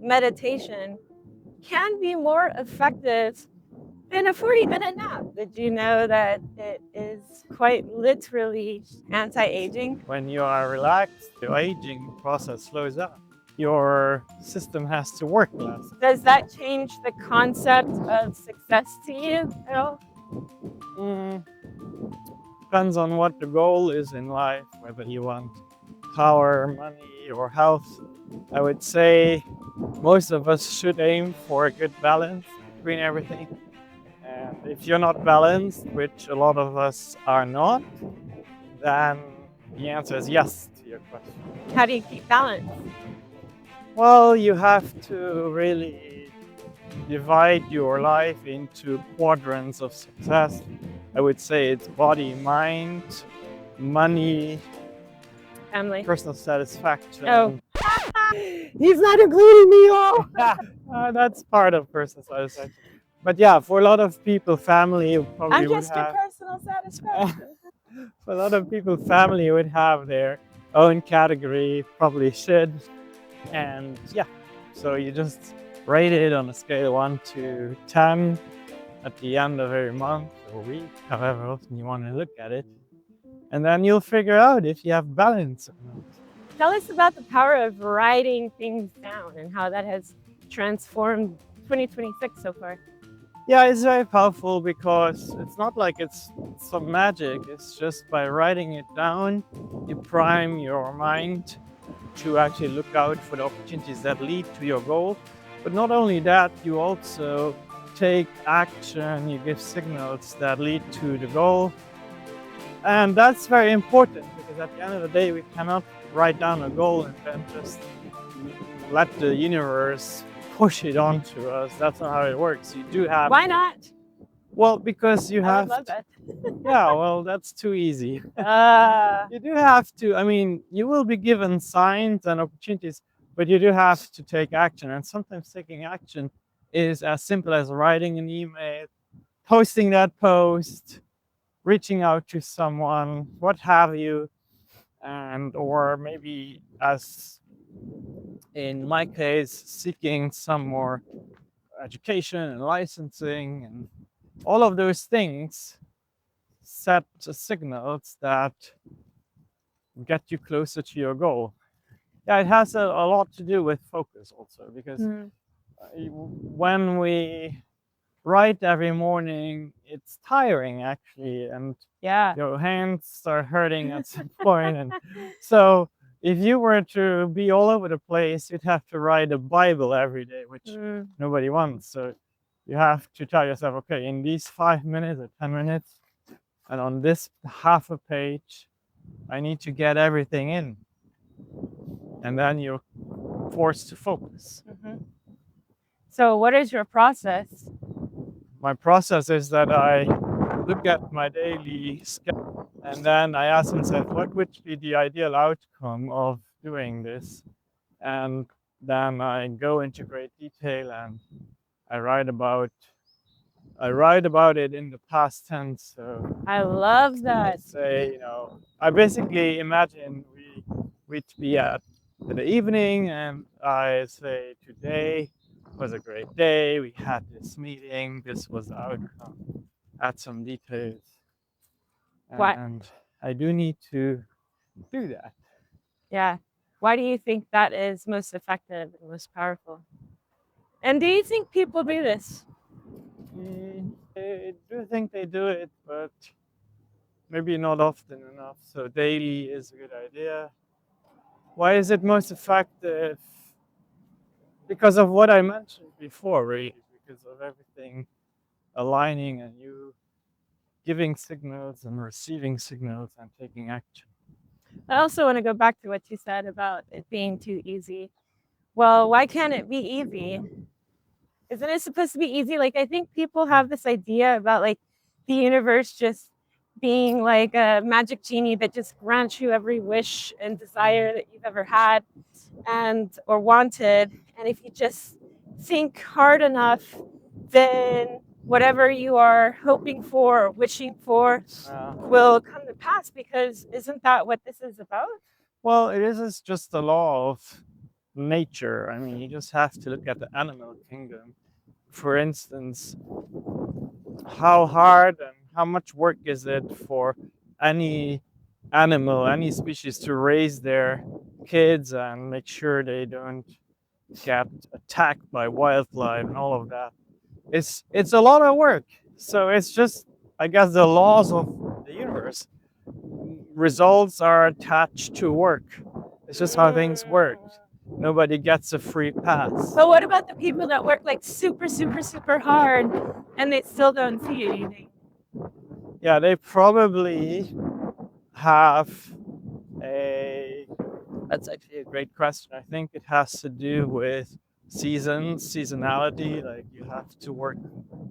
meditation can be more effective than a 40-minute nap. Did you know that it is quite literally anti-aging? When you are relaxed, the aging process slows down. Your system has to work less. Does that change the concept of success to you at all? Depends on what the goal is in life, whether you want power, money, or health. I would say most of us should aim for a good balance between everything. And if you're not balanced, which a lot of us are not, then the answer is yes to your question. How do you keep balance? Well, you have to really divide your life into quadrants of success. I would say it's body, mind, money, Family. personal satisfaction. Oh. He's not including me all. That's part of personal satisfaction. But yeah, for a lot of people, family probably I'm would just your have. personal satisfaction. For a lot of people, family would have their own category, probably should. And yeah, so you just rate it on a scale of 1 to 10 at the end of every month or week, however often you want to look at it. And then you'll figure out if you have balance or not. Tell us about the power of writing things down and how that has transformed 2026 so far. Yeah, it's very powerful because it's not like it's some magic. It's just by writing it down, you prime your mind to actually look out for the opportunities that lead to your goal. But not only that, you also take action, you give signals that lead to the goal. And that's very important because at the end of the day, we cannot write down a goal and then just let the universe push it onto us. That's not how it works. You do have. Why not? Well, because you I have. would love that. Yeah, well, that's too easy. You do have to. I mean, you will be given signs and opportunities, but you do have to take action. And sometimes taking action is as simple as writing an email, posting that post, reaching out to someone, what have you, and or maybe as in my case, seeking some more education and licensing and all of those things set signals that get you closer to your goal. Yeah, it has a lot to do with focus also because when we write every morning, it's tiring actually, and Yeah. your hands start hurting at some point. And so if you were to be all over the place, you'd have to write a Bible every day, which nobody wants. So you have to tell yourself, okay, in these 5 minutes or 10 minutes, and on this half a page, I need to get everything in. And then you're forced to focus. So what is your process? My process is that I look at my daily schedule and then I ask myself, what would be the ideal outcome of doing this? And then I go into great detail and I write about it in the past tense. So I love that. I say, I basically imagine we'd be at the evening and I say, today was a great day. We had this meeting. This was the outcome. Add some details. And I do need to do that. Yeah. Why do you think that is most effective and most powerful? And do you think people do this? I do think they do it, but maybe not often enough. So daily is a good idea. Why is it most effective? Because of what I mentioned before, really. Because of everything aligning and you giving signals and receiving signals and taking action. I also want to go back to what you said about it being too easy. Well, why can't it be easy? Isn't it supposed to be easy? Like, I think people have this idea about like the universe just being like a magic genie that just grants you every wish and desire that you've ever had and or wanted. And if you just think hard enough, then whatever you are hoping for or wishing for will come to pass, because isn't that what this is about? Well, it is just the law of nature. I mean, you just have to look at the animal kingdom. For instance, how hard and how much work is it for any animal, any species to raise their kids and make sure they don't get attacked by wildlife and all of that. It's a lot of work. So it's just, I guess, the laws of the universe. Results are attached to work. It's just how things work. Nobody gets a free pass. But what about the people that work like super, super, super hard and they still don't see anything? Yeah, they probably have a. That's actually a great question. I think it has to do with seasonality. Like you have to work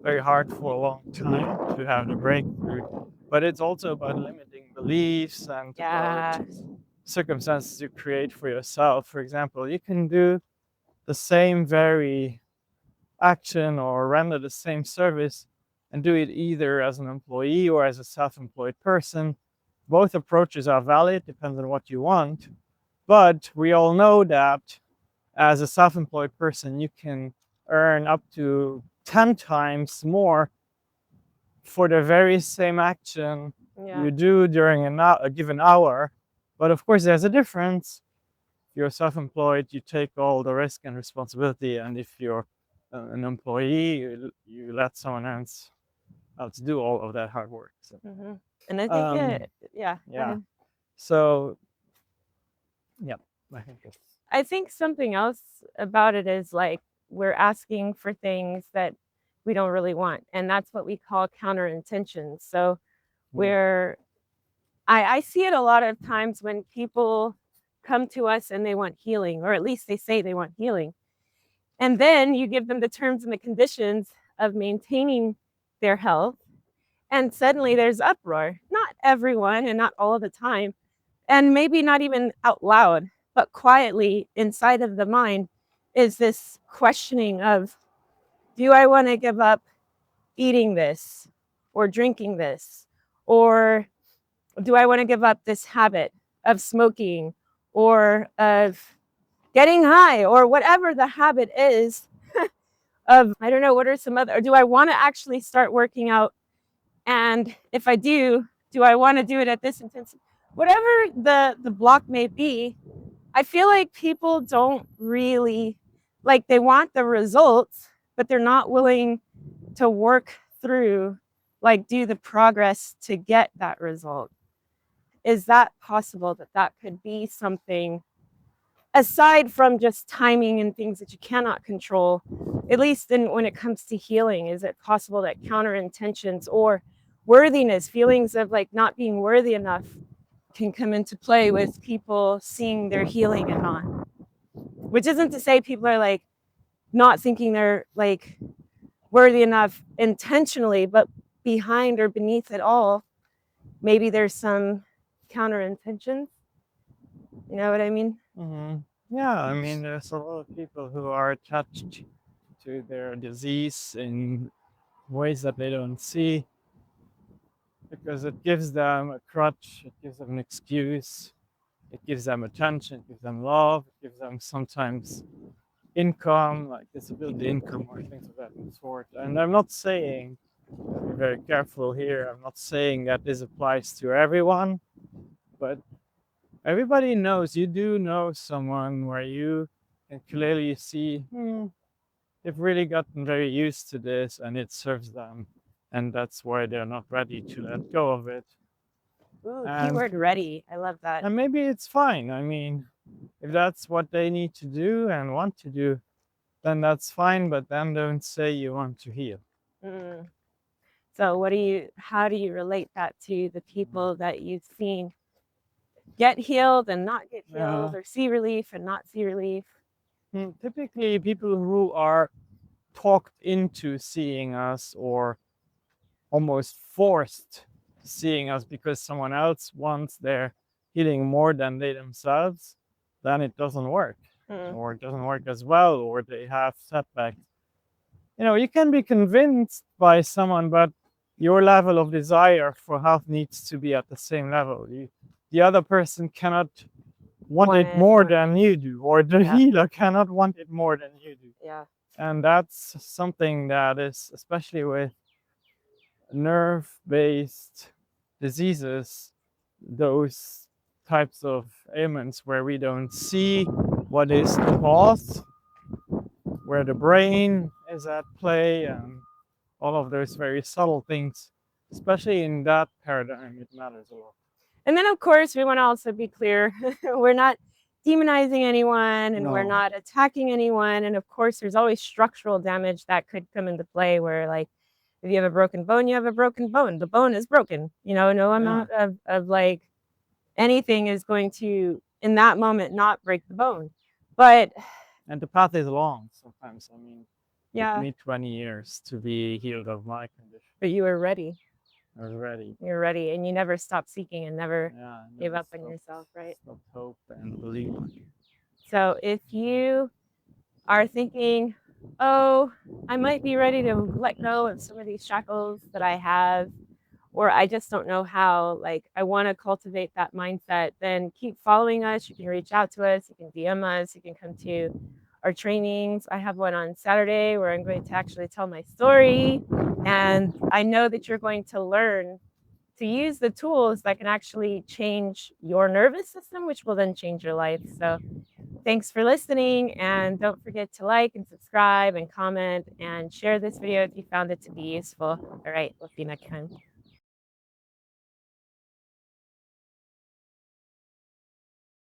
very hard for a long time to have the breakthrough. But it's also about limiting beliefs and about circumstances you create for yourself. For example, you can do the same very action or render the same service and do it either as an employee or as a self-employed person. Both approaches are valid, depends on what you want. But we all know that as a self-employed person, you can earn up to 10 times more for the very same action you do during a given hour. But of course, there's a difference. If you're self-employed, you take all the risk and responsibility. And if you're an employee, you let someone else to do all of that hard work. So, and I think, yeah. So, yeah, I think something else about it is like we're asking for things that we don't really want. And that's what we call counter intentions. So where I see it a lot of times when people come to us and they want healing, or at least they say they want healing. And then you give them the terms and the conditions of maintaining their health. And suddenly there's uproar. Not everyone and not all of the time. And maybe not even out loud, but quietly inside of the mind is this questioning of, do I want to give up eating this or drinking this? Or do I want to give up this habit of smoking or of getting high or whatever the habit is of, I don't know, what are some other, or do I want to actually start working out? And if I do I want to do it at this intensity? Whatever the block may be, I feel like people don't really, like they want the results, but they're not willing to work through, like do the progress to get that result. Is that possible that that could be something aside from just timing and things that you cannot control, at least when it comes to healing? Is it possible that counter intentions or worthiness, feelings of like not being worthy enough, can come into play with people seeing their healing and not? Which isn't to say people are like not thinking they're like worthy enough intentionally, but behind or beneath it all, maybe there's some counter intentions. You know what I mean? Yeah, I mean, there's a lot of people who are attached to their disease in ways that they don't see because it gives them a crutch, it gives them an excuse, it gives them attention, it gives them love, it gives them sometimes income, like disability income or things of that sort. And I'm not saying, be very careful here, I'm not saying that this applies to everyone, but everybody knows, you do know someone where you can clearly see they've really gotten very used to this and it serves them. And that's why they're not ready to let go of it. Ooh, keyword ready. I love that. And maybe it's fine. I mean, if that's what they need to do and want to do, then that's fine. But then don't say you want to heal. So how do you relate that to the people that you've seen get healed and not get healed, or see relief and not see relief? Typically, people who are talked into seeing us or almost forced seeing us because someone else wants their healing more than they themselves, then it doesn't work, or it doesn't work as well, or they have setbacks. You know, you can be convinced by someone, but your level of desire for health needs to be at the same level. The other person cannot want it more than you do, or the healer cannot want it more than you do. Yeah. And that's something that is, especially with nerve-based diseases, those types of ailments where we don't see what is the cause, where the brain is at play, and all of those very subtle things, especially in that paradigm, it matters a lot. And then, of course, we want to also be clear, we're not demonizing anyone, and we're not attacking anyone. And of course, there's always structural damage that could come into play where, like, if you have a broken bone, you have a broken bone. The bone is broken. No amount of like anything is going to, in that moment, not break the bone. But and the path is long sometimes. I mean, yeah, it took me 20 years to be healed of my condition. But you were ready. I was ready. You're ready, and you never stopped seeking and never gave up on yourself, right? Stopped hope and believe. So if you are thinking, oh, I might be ready to let go of some of these shackles that I have, or I just don't know how, like, I want to cultivate that mindset, then keep following us. You can reach out to us, you can DM us, you can come to our trainings. I have one on Saturday where I'm going to actually tell my story, and I know that you're going to learn to use the tools that can actually change your nervous system, which will then change your life. So thanks for listening, and don't forget to like and subscribe and comment and share this video if you found it to be useful. All right, we'll see you next time.